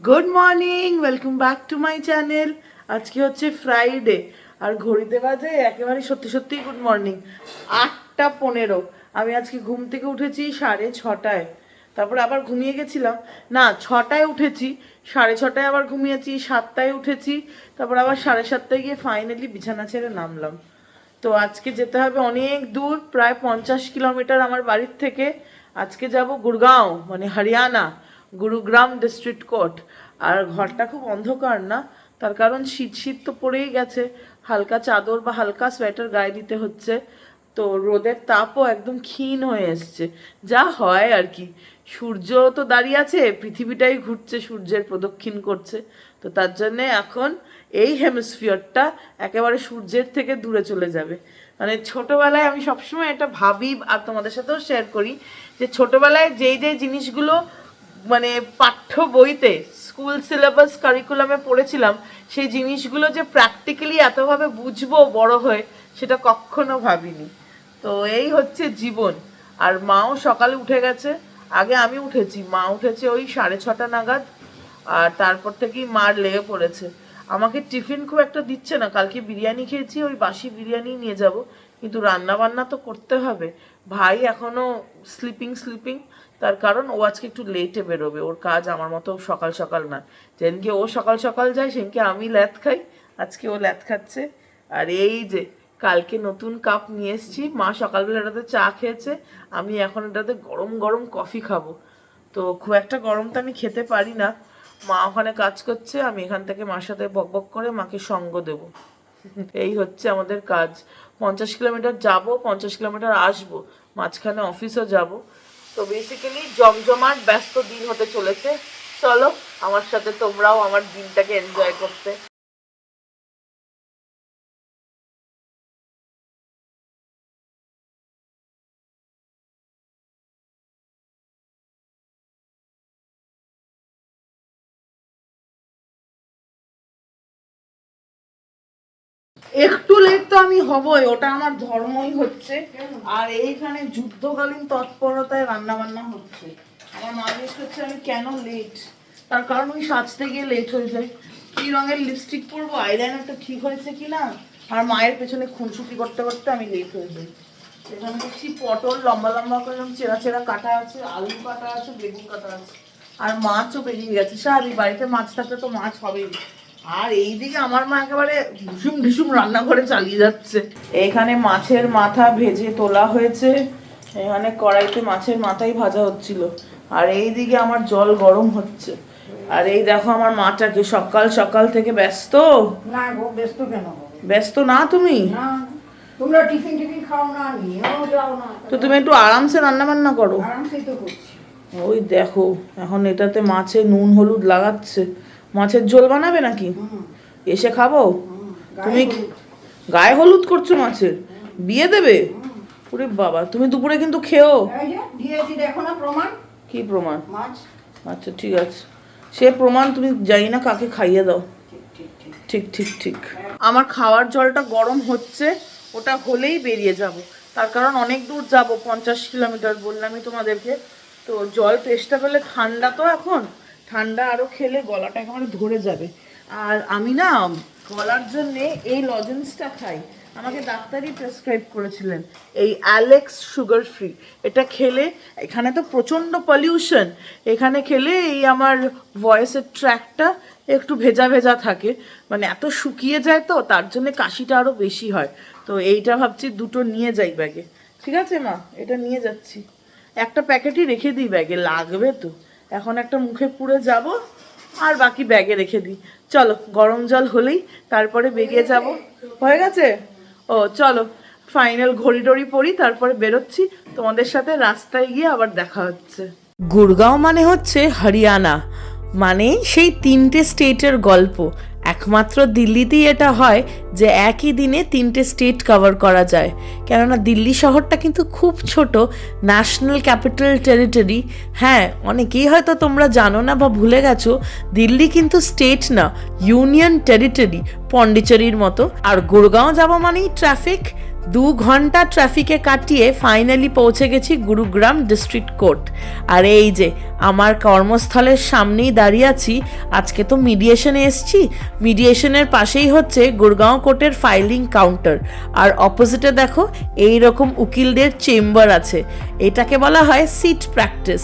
Good morning, welcome back to my channel. আজকে হচ্ছে Friday আর ঘড়িতে বাজে একেবারে সত্যি সত্যি গুড মর্নিং 8:15। আমি আজকে ঘুম থেকে উঠেছি 6:30। তারপরে আবার ঘুমিয়ে গেছিলাম, না 6টায় উঠেছি, 6:30 আবার ঘুমিয়েছি, 7টায় উঠেছি, তারপর আবার 7:30 গিয়ে ফাইনালি বিছানা ছেড়ে নামলাম। তো আজকে যেতে হবে অনেক দূর, প্রায় 50 কিলোমিটার আমার বাড়ির থেকে। আজকে যাব গুরগাঁও, মানে হরিয়ানা, গুরুগ্রাম ডিস্ট্রিক্ট কোর্ট। আর ঘরটা খুব অন্ধকার না, তার কারণ শীত শীত তো পড়েই গেছে, হালকা চাদর বা হালকা সোয়েটার গায়ে দিতে হচ্ছে। তো রোদের তাপও একদম ক্ষীণ হয়ে এসছে, যা হয় আর কি। সূর্য তো দাঁড়িয়ে আছে, পৃথিবীটাই ঘুরছে, সূর্যের প্রদক্ষিণ করছে। তো তার জন্যে এখন এই হেমিস্ফিয়ারটা একেবারে সূর্যের থেকে দূরে চলে যাবে। মানে ছোটবেলায় আমি সবসময় এটা ভাবি আর তোমাদের সাথেও শেয়ার করি, যে ছোটবেলায় যেই যেই জিনিসগুলো মানে পাঠ্য বইতে স্কুল সিলেবাস কারিকুলামে পড়েছিলাম, সেই জিনিসগুলো যে প্র্যাকটিক্যালি এতভাবে বুঝবো বড় হয়ে, সেটা কখনো ভাবিনি। তো এই হচ্ছে জীবন। আর মাও সকালে উঠে গেছে, আগে আমি উঠেছি, মা উঠেছে ওই 6:30 নাগাদ। আর তারপর থেকেই মার লেগে পড়েছে। আমাকে টিফিন খুব একটা দিচ্ছে না, কালকে বিরিয়ানি খেয়েছি, ওই বাসি বিরিয়ানি নিয়ে যাব, কিন্তু রান্না বান্না তো করতে হবে। ভাই এখনো স্লিপিং, তার কারণ ও আজকে একটু লেটে বেরোবে, ওর কাজ আমার মতো সকাল সকাল না। যেদিনকে ও সকাল সকাল যায় সেদিনকে আমি ল্যাথ খাই, আজকে ও ল্যাথ খাচ্ছে। আর এই যে কালকে নতুন কাপ নিয়ে এসেছি, মা সকালবেলা এটাতে চা খেয়েছে, আমি এখন এটাতে গরম গরম কফি খাবো। তো খুব একটা গরম তো আমি খেতে পারি না। মা ওখানে কাজ করছে, আমি এখান থেকে মার সাথে বকবক করে মাকে সঙ্গ দেব। এই হচ্ছে আমাদের কাজ। 50 কিলোমিটার যাব, 50 কিলোমিটার আসবো, মাঝখানে অফিসও যাব। তো বেসিক্যালি জমজমাট ব্যস্ত দিন হতে চলেছে। চলো আমার সাথে তোমরাও আমার দিনটাকে এনজয় করতে। একটু লেট তো আমি হবই, ওটা আমার ধর্মই হচ্ছে। আর এইখানে যুদ্ধকালীন তৎপরতায় রান্না বান্না হচ্ছে। আমার মা জিজ্ঞেস করছে আমি কেন লেট, তার কারণ ওই সাজতে গিয়ে লেট হয়ে যায়। কি রঙের লিপস্টিক পরবো, আইলাইনারটা ঠিক হয়েছে কিনা, আর মায়ের পেছনে খুনসুটি করতে করতে আমি লেট হয়ে যাই। এখানে দেখছি পটল লম্বা লম্বা করে চেরা চেরা কাটা আছে, আলু কাটা আছে, বেগুন কাটা আছে, আর মাছও বেরিয়ে গেছে। স্বাভাবিক, বাড়িতে মাছ থাকলে তো মাছ হবেই। আর এইদিকে আমার মা একেবারে ঢুসুম ঢুসুম রান্না করে চালিয়ে যাচ্ছে। এখানে মাছের মাথা ভেজে তোলা হয়েছে, এখানে কড়াইতে মাছের মাথাই ভাজা হচ্ছিল, আর এইদিকে আমার জল গরম হচ্ছে। আর এই দেখো আমার মাটাকে সকাল সকাল থেকে ব্যস্ত। না গো, ব্যস্ত কেন? ব্যস্ত না তুমি? না, তোমরা টিফিন টিফিন খাও না, নিয়েও যাও না, তো তুমি একটু আরামসে রান্না বান্না করো। আরামসেই তো করছি। ওই দেখো এখন এটাতে মাছে নুন হলুদ লাগাচ্ছে। মাছের ঝোল বানাবে নাকি? এসে খাবো? তুমি গায়ে হলুদ করছো মাছের? বিয়ে দেবে? ওরে বাবা, তুমি দুপুরে কিন্তু খেও। এই যে দিয়েছি, দেখো না প্রমাণ। কি প্রমাণ? মাছ। আচ্ছা ঠিক আছে, সে প্রমাণ তুমি জানি না কাকে খাইয়ে দাও। ঠিক ঠিক ঠিক ঠিক ঠিক। আমার খাওয়ার জলটা গরম হচ্ছে, ওটা হলেই বেরিয়ে যাব, তার কারণ অনেক দূর যাব, 50 কিলোমিটার বললামই তোমাদেরকে। তো জল তেষ্টা পেলে, ঠান্ডা তো এখন, ঠান্ডা আরও খেলে গলাটা একেবারে ধরে যাবে। আর আমি না গলার জন্যে এই লজেন্সটা খাই, আমাকে ডাক্তারই প্রেসক্রাইব করেছিলেন, এই অ্যালেক্স সুগার ফ্রি। এটা খেলে, এখানে তো প্রচণ্ড পলিউশন, এখানে খেলে এই আমার ভয়েসের ট্র্যাকটা একটু ভেজা ভেজা থাকে, মানে এত শুকিয়ে যায় তো তার জন্য কাশিটা আরও বেশি হয়। তো এইটা ভাবছি দুটো নিয়ে যাই ব্যাগে। ঠিক আছে মা, এটা নিয়ে যাচ্ছি, একটা প্যাকেটই রেখে দিই ব্যাগে, লাগবে তো। এখন একটা মুখে পুরে যাব, আর বাকি ব্যাগে রেখে দিই। চলো গরম জল হলেই তারপরে বেরিয়ে যাব। হয়ে গেছে? ও চলো ফাইনাল ঘড়ি টড়ি পরি, তারপরে বেরোচ্ছি। তোমাদের সাথে রাস্তায় গিয়ে আবার দেখা হচ্ছে। গুরগাঁও মানে হচ্ছে হরিয়ানা, মানে সেই 3টে স্টেটের গল্প। একমাত্র দিল্লিতেই এটা হয় যে একই দিনে 3টে স্টেট কভার করা যায়, কেননা দিল্লি শহরটা কিন্তু খুব ছোট, ন্যাশনাল ক্যাপিটাল টেরিটরি। হ্যাঁ, অনেকেই হয়তো তোমরা জানো না বা ভুলে গেছো, দিল্লি কিন্তু স্টেট না, ইউনিয়ন টেরিটরি, পন্ডিচেরির মতো। আর গুরগাঁও যাওয়া মানেই ট্রাফিক, 2 ঘন্টা ট্রাফিকে কাটিয়ে ফাইনালি পৌঁছে গেছি গুরুগ্রাম ডিস্ট্রিক্ট কোর্ট। আর এই যে আমার কর্মস্থলের সামনেই দাঁড়িয়ে আছি। আজকে তো মিডিয়েশনে এসছি, মিডিয়েশনের পাশেই হচ্ছে গুরগাঁও কোর্টের ফাইলিং কাউন্টার, আর অপোজিটে দেখো এই রকম উকিলদের চেম্বার আছে। এটাকে বলা হয় সিট প্র্যাকটিস।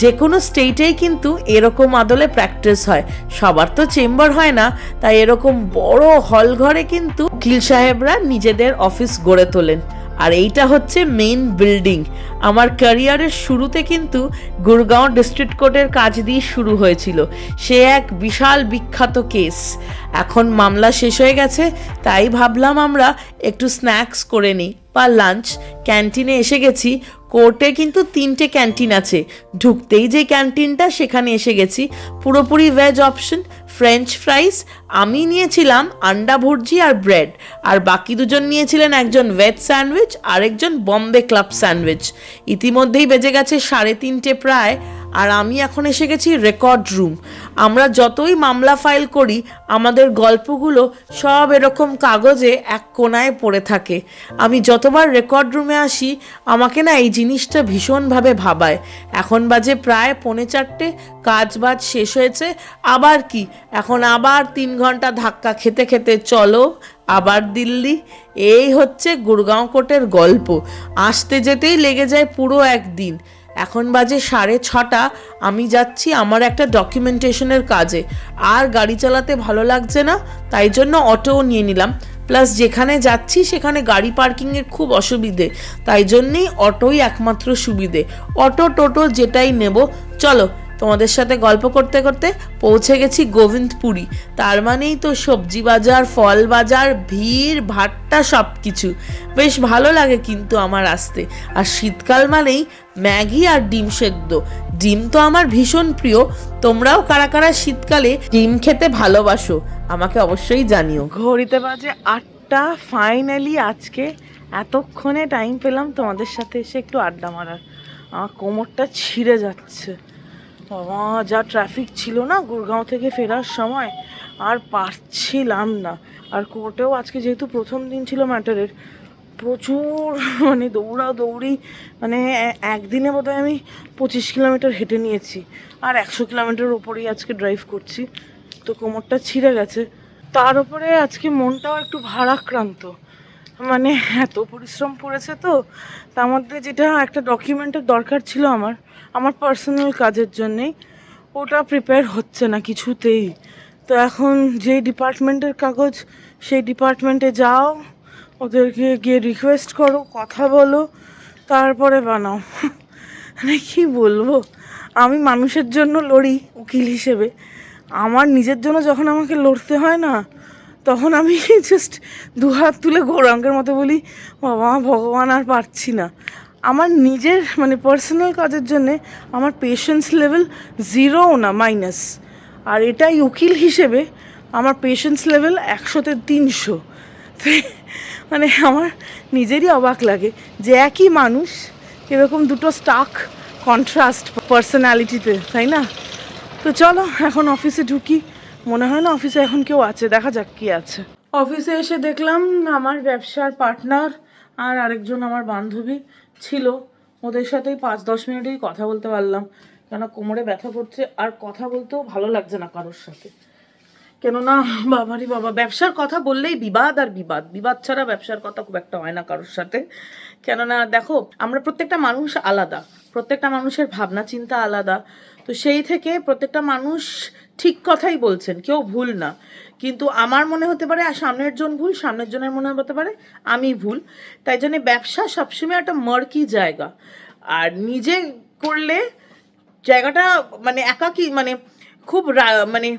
যে কোনো স্টেটেই কিন্তু এরকম আদলে প্র্যাকটিস হয়, সবার তো চেম্বার হয় না, তাই এরকম বড় হল ঘরে কিন্তু উকিল সাহেবরা নিজেদের অফিস গড়ে তোলেন। আর এইটা হচ্ছে মেইন বিল্ডিং। আমার ক্যারিয়ারের শুরুতে কিন্তু গুরগাঁও ডিস্ট্রিক্ট কোর্টের কাজ দিয়ে শুরু হয়েছিল। সে এক বিশাল বিখ্যাত কেস। এখন মামলা শেষ হয়ে গেছে, তাই ভাবলাম আমরা একটু স্ন্যাক্স করে নিই বা লাঞ্চ। ক্যান্টিনে এসে গেছি। কোর্টে কিন্তু 3টে ক্যান্টিন আছে, ঢুকতেই যে ক্যান্টিনটা সেখানে এসে গেছি। পুরোপুরি ভেজ অপশন, ফ্রেঞ্চ ফ্রাইস, আমি নিয়েছিলাম আন্ডা ভুর্জি আর ব্রেড, আর বাকি দুজন নিয়েছিলেন একজন ভেজ স্যান্ডউইচ আর একজন বম্বে ক্লাব স্যান্ডউইচ। ইতিমধ্যেই বেজে গেছে 3:30 প্রায়, আর আমি এখন এসে গেছি রেকর্ড রুম। আমরা যতই মামলা ফাইল করি আমাদের গল্পগুলো সব এরকম কাগজে এক কোনায় পড়ে থাকে। আমি যতবার রেকর্ড রুমে আসি আমাকে না এই জিনিসটা ভীষণভাবে ভাবায়। এখন বাজে প্রায় 3:45, কাজ বাজ শেষ হয়েছে। আবার কি, এখন আবার 3 ঘন্টা ধাক্কা খেতে খেতে চলো আবার দিল্লি। এই হচ্ছে গুরগাঁও কোর্টের গল্প। আসতে যেতেই লেগে যায় পুরো একদিন। এখন বাজে 6:30, আমি যাচ্ছি আমার একটা ডকুমেন্টেশনের কাজে। আর গাড়ি চালাতে ভালো লাগছে না, তাই জন্য অটোও নিয়ে নিলাম। প্লাস যেখানে যাচ্ছি সেখানে গাড়ি পার্কিংয়ের খুব অসুবিধে, তাই জন্যেই অটোই একমাত্র সুবিধে। অটো টোটো যেটাই নেব। চলো, তোমাদের সাথে গল্প করতে করতে পৌঁছে গেছি গোবিন্দপুরি। তার মানেই তো সবজি বাজার, ফল বাজার, ভিড় ভাট্টা সব কিছু। বেশ ভালো লাগে কিন্তু আমার আসতে। আর শীতকাল মানেই ম্যাগি আর ডিম সেদ্ধ। ডিম তো আমার ভীষণ প্রিয়। তোমরাও কারা কারা শীতকালে ডিম খেতে ভালোবাসো আমাকে অবশ্যই জানিও। ঘড়িতে বাজে 8টা। ফাইনালি আজকে এতক্ষণে টাইম পেলাম তোমাদের সাথে এসে একটু আড্ডা মারার। আমার কোমরটা ছিঁড়ে যাচ্ছে বাবা, যা ট্রাফিক ছিল না গুরগাঁও থেকে ফেরার সময়, আর পারছিলাম না। আর কোর্টেও আজকে যেহেতু প্রথম দিন ছিল ম্যাটারের, প্রচুর মানে দৌড়াদৌড়ি। মানে একদিনে বোধহয় আমি 25 কিলোমিটার হেঁটে নিয়েছি, আর 100 কিলোমিটার ওপরেই আজকে ড্রাইভ করছি। তো কোমরটা ছিঁড়ে গেছে, তার উপরে আজকে মনটাও একটু ভারাক্রান্ত। মানে এত পরিশ্রম পড়েছে, তো তার মধ্যে যেটা একটা ডকুমেন্টের দরকার ছিল আমার পার্সোনাল কাজের জন্যেই, ওটা প্রিপেয়ার হচ্ছে না কিছুতেই। তো এখন যেই ডিপার্টমেন্টের কাগজ সেই ডিপার্টমেন্টে যাও, ওদেরকে গিয়ে রিকোয়েস্ট করো, কথা বলো, তারপরে বানাও। মানে কী বলবো, আমি মানুষের জন্য লড়ি উকিল হিসেবে, আমার নিজের জন্য যখন আমাকে লড়তে হয় না, তখন আমি জাস্ট 2 হাত তুলে গৌরাঙ্গের মতো বলি, বাবা ভগবান আর পারছি না। আমার নিজের মানে পার্সোনাল কাজের জন্যে আমার পেশেন্স লেভেল 0 না -। আর এটাই উকিল হিসেবে আমার পেশেন্স লেভেল 100-তে 300। মানে আমার নিজেরই অবাক লাগে যে একই মানুষ এরকম দুটো স্টাক কন্ট্রাস্ট পার্সোনালিটিতে, তাই না? তো চলো এখন অফিসে ঢুকি। মনে হয় না অফিসে এখন কেউ আছে, দেখা যাক কি আছে। অফিসে এসে দেখলাম আমার ব্যবসার পার্টনার আর আরেকজন আমার বান্ধবী ছিল। ওদের সাথেই 5-10 মিনিটেই কথা বলতে পারলাম, কেন কোমরে ব্যথা করছে আর কথা বলতেও ভালো লাগছে না কারোর সাথে। কেননা বাবারই বাবা, ব্যবসার কথা বললেই বিবাদ আর বিবাদ, বিবাদ ছাড়া ব্যবসার কথা খুব একটা হয় না কারোর সাথে। কেননা দেখো, আমরা প্রত্যেকটা মানুষ আলাদা, প্রত্যেকটা মানুষের ভাবনা চিন্তা আলাদা। তো সেই থেকে প্রত্যেকটা মানুষ ঠিক কথাই বলছেন, কেউ ভুল না। কিন্তু আমার মনে হতে পারে আর সামনের জন ভুল, সামনের জনের মনে হতে পারে আমি ভুল। তাই জন্য ব্যবসা সবসময় একটা মার্কি জায়গা। আর নিজে করলে জায়গাটা মানে একাকী, মানে খুব মানে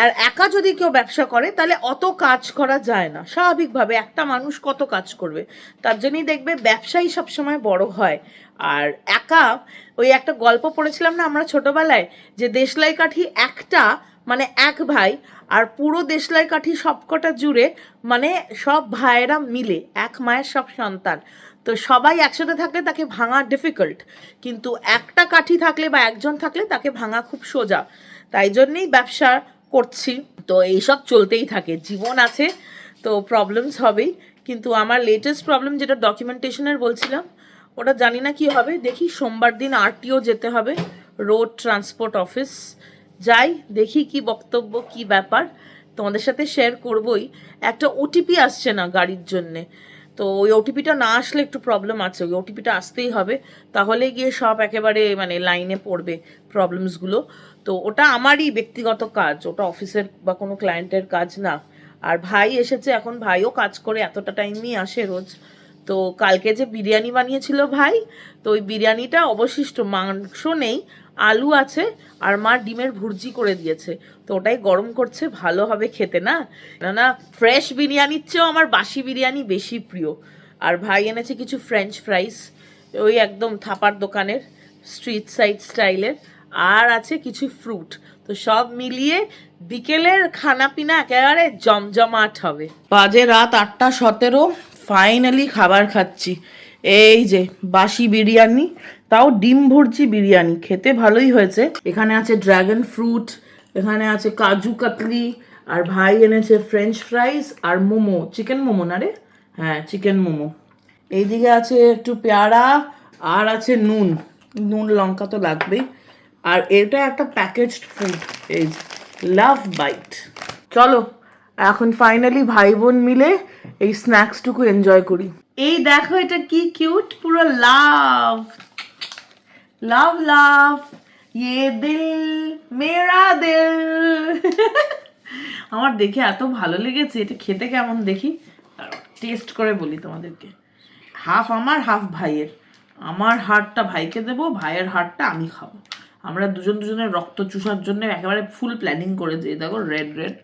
আর একা যদি কেউ ব্যবসা করে তাহলে অত কাজ করা যায় না। স্বাভাবিকভাবে একটা মানুষ কত কাজ করবে, তার জন্যই দেখবে ব্যবসায়ী সবসময় বড় হয়। আর একা, ওই একটা গল্প পড়েছিলাম না আমরা ছোটবেলায়, যে দেশলাই কাঠি একটা মানে এক ভাই, আর পুরো দেশলাই কাঠি সবকটা জুড়ে মানে সব ভাইয়েরা মিলে, এক মায়ের সব সন্তান। তো সবাই একসাথে থাকলে তাকে ভাঙা ডিফিকাল্ট, কিন্তু একটা কাঠি থাকলে বা একজন থাকলে তাকে ভাঙা খুব সোজা। তাই জন্যেই ব্যবসা করছি। তো এইসব চলতেই থাকে, জীবন আছে তো প্রবলেমস হবেই, কিন্তু আমার লেটেস্ট প্রবলেম যেটা ডকুমেন্টেশনের বলছিলাম, ওটা জানি না কি হবে। দেখি সোমবার দিন আরটিও যেতে হবে, রোড ট্রান্সপোর্ট অফিস। যাই, দেখি কি বক্তব্য, কি ব্যাপার, তোমাদের সাথে শেয়ার করবই। একটা ওটিপি আসছে না গাড়ির জন্যে, তো ওই ওটিপিটা না আসলে একটু প্রবলেম আছে। ওই ওটিপিটা আসতেই হবে, তাহলে গিয়ে সব একেবারে মানে লাইনে পড়বে প্রবলেমসগুলো। তো ওটা আমারই ব্যক্তিগত কাজ, ওটা অফিসের বা কোনো ক্লায়েন্টের কাজ না। আর ভাই এসেছে, এখন ভাইও কাজ করে, এতটা টাইমই আসে রোজ। তো কালকে যে বিরিয়ানি বানিয়েছিল ভাই, তো ওই বিরিয়ানিটা অবশিষ্ট, মাংস নেই, আলু আছে, আর মা ডিমের ভুর্জি করে দিয়েছে। তো ওটাই গরম করছে, ভালো হবে খেতে না। না, ফ্রেশ বিরিয়ানির চেয়েও আমার বাসি বিরিয়ানি বেশি প্রিয়। আর ভাই এনেছে কিছু ফ্রেঞ্চ ফ্রাইস, ওই একদম থাপার দোকানের স্ট্রিট সাইড স্টাইলের, আর আছে কিছু ফ্রুট। তো সব মিলিয়ে বিকেলের খানা পিনা একেবারে জমজমাট হবে। বাজে রাত 8:17, ফাইনালি খাবার খাচ্ছি। এই যে বাসি বিরিয়ানি, তাও ডিম ভুর্জি বিরিয়ানি, খেতে ভালোই হয়েছে। এখানে আছে ড্রাগন ফ্রুট, এখানে আছে কাজু কাতলি, আর ভাই এনেছে ফ্রেঞ্চ ফ্রাইস আর মোমো, চিকেন মোমো না রে, হ্যাঁ চিকেন মোমো। এইদিকে আছে একটু পেয়ারা, আর আছে নুন, নুন লঙ্কা তো লাগবেই। আর এটা একটা প্যাকেজড ফুড, এই লাভ বাইট। চলো এখন ফাইনালি ভাই বোন মিলে এই স্ন্যাক্সটুকু এনজয় করি। এই দেখো এটা কি কিউট, পুরো লাভ লাভ লাভ, ইয়ে দিল মেরা দিল। আমার দেখে এত ভালো লেগেছে। এটা খেতে কেমন দেখি, টেস্ট করে বলি তোমাদেরকে। হাফ আমার হাফ ভাইয়ের, আমার হাড়টা ভাইকে দেবো, ভাইয়ের হাড়টা আমি খাবো। আমরা দুজন দুজনের রক্ত চুষার জন্য একেবারে ফুল প্ল্যানিং করেছি। দেখো রেড রেড,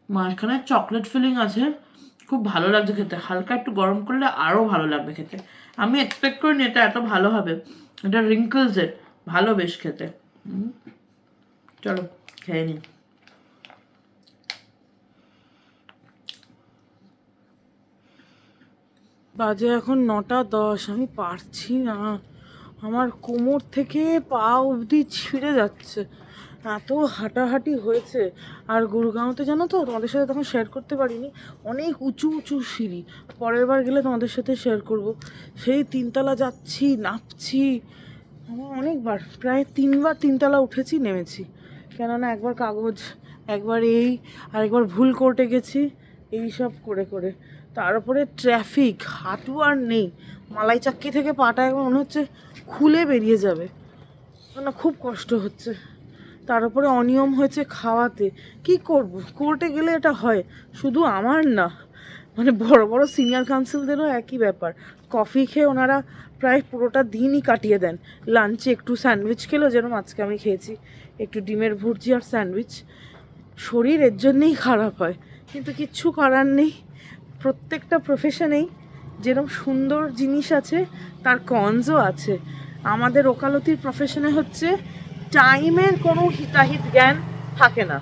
মাঝখানে চকলেট ফিলিং আছে, খুব ভালো লাগছে খেতে। হালকা একটু গরম করলে আরও ভালো লাগবে খেতে। আমি এক্সপেক্ট করিনি এটা এত ভালো হবে। এটা রিঙ্কলসের, ভালো বেশ খেতে। চলো খেয়ে নিই। বাজে এখন 9:10, আমি পারছি না, আমার কোমর থেকে পা অবধি ছিঁড়ে যাচ্ছে, এত হাঁটাহাঁটি হয়েছে। আর গুরগাঁওতে জানো তো, তোমাদের সাথে তখন শেয়ার করতে পারিনি, অনেক উঁচু উঁচু সিঁড়ি। পরের বার গেলে তোমাদের সাথে শেয়ার করব। সেই 3তলা যাচ্ছি, নামছি, আমার অনেকবার, প্রায় 3বার 3তলা উঠেছি নেমেছি। কেননা একবার কাগজ, একবার এই, আর একবার ভুল কোর্টে গেছি, এই সব করে করে। তারপরে ট্রাফিক, হাঁটু আর নেই, মালাই চাক্কি থেকে পাটা একবার মনে হচ্ছে খুলে বেরিয়ে যাবে, না খুব কষ্ট হচ্ছে। তার উপরে অনিয়ম হয়েছে খাওয়াতে, কি করব, কোর্টে গেলে এটা হয়, শুধু আমার না, মানে বড় বড় সিনিয়র কাউন্সিলদেরও একই ব্যাপার। কফি খেয়ে ওনারা প্রায় পুরোটা দিনই কাটিয়ে দেন। লাঞ্চে একটু স্যান্ডউইচ খেলো, যেরকম আজকে আমি খেয়েছি, একটু ডিমের ভুর্জি আর স্যান্ডউইচ। শরীর এর জন্যেই খারাপ হয়, কিন্তু কিচ্ছু করার নেই। প্রত্যেকটা প্রফেশনেই যেরকম সুন্দর জিনিস আছে, তার কনজও আছে। আমাদের ওকালতির প্রফেশনে হচ্ছে টাইমের কোনো হিতাহিত জ্ঞান থাকে না,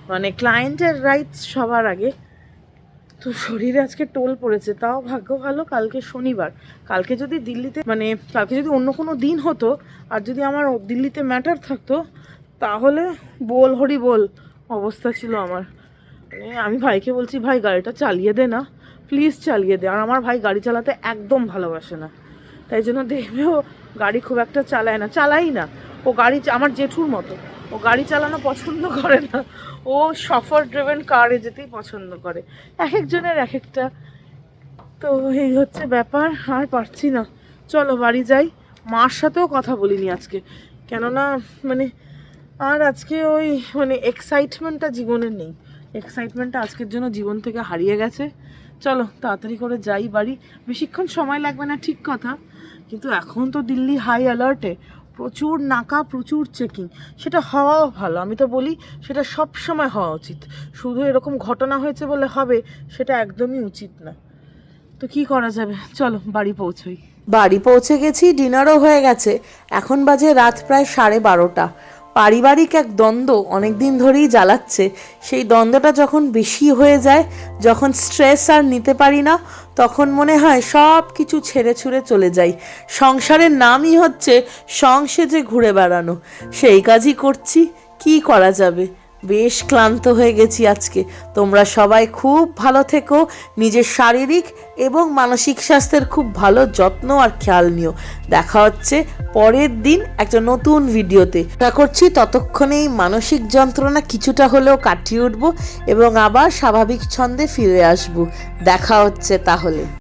মানে ক্লায়েন্টের রাইটস সবার আগে। তো শরীরে আজকে টোল পড়েছে, তাও ভাগ্য ভালো কালকে শনিবার। কালকে যদি দিল্লিতে, মানে কালকে যদি অন্য কোনো দিন হতো, আর যদি আমার দিল্লিতে ম্যাটার থাকতো, তাহলে বল হরি বল অবস্থা ছিল আমার। মানে আমি ভাইকে বলছি, ভাই গাড়িটা চালিয়ে দে না, প্লিজ চালিয়ে দে। আর আমার ভাই গাড়ি চালাতে একদম ভালোবাসে না, তাই জন্য দেখবে ও গাড়ি খুব একটা চালায় না, চালাই না। ও গাড়ি, আমার জেঠুর মতো, ও গাড়ি চালানো পছন্দ করে না, ও সফর ড্রিভেন কারে যেতেই পছন্দ করে। এক একজনের এক একটা। তো এই হচ্ছে ব্যাপার, আর পারছি না। চলো বাড়ি যাই। মার সাথেও কথা বলিনি আজকে, কেননা মানে আর আজকে ওই মানে এক্সাইটমেন্টটা জীবনের নেই, এক্সাইটমেন্টটা আজকের জন্য জীবন থেকে হারিয়ে গেছে। চলো তাড়াতাড়ি করে যাই বাড়ি, বেশিক্ষণ সময় লাগবে না ঠিক কথা, কিন্তু এখন তো দিল্লি হাই অ্যালার্টে, প্রচুর নাকা, প্রচুর চেকিং। সেটা হওয়াও ভালো, আমি তো বলি সেটা সব সময় হওয়া উচিত। শুধু এরকম ঘটনা হয়েছে বলে হবে, সেটা একদমই উচিত না। তো কি করা যাবে, চলো বাড়ি পৌঁছোই। বাড়ি পৌঁছে গেছি, ডিনারও হয়ে গেছে, এখন বাজে রাত প্রায় 12:30। পারিবারিক এক দ্বন্দ্ব অনেক দিন ধরেই জ্বালাচ্ছে। সেই দ্বন্দ্বটা যখন বেশি হয়ে যায়, যখন স্ট্রেস আর নিতে পারি না, তখন মনে হয় সব কিছু ছেড়ে ছুড়ে চলে যাই। সংসারের নামই হচ্ছে সংসেজে ঘুরে বেড়ানো, সেই কাজই করছি, কি করা যাবে। বেশ ক্লান্ত হয়ে গেছি আজকে। তোমরা সবাই খুব ভালো থেকো, নিজের শারীরিক এবং মানসিক স্বাস্থ্যের খুব ভালো যত্ন আর খেয়াল নিও। দেখা হচ্ছে পরের দিন একটা নতুন ভিডিওতে। আশা করছি ততক্ষণে এই মানসিক যন্ত্রণা কিছুটা হলেও কাটিয়ে উঠবো এবং আবার স্বাভাবিক ছন্দে ফিরে আসবো। দেখা হচ্ছে তাহলে।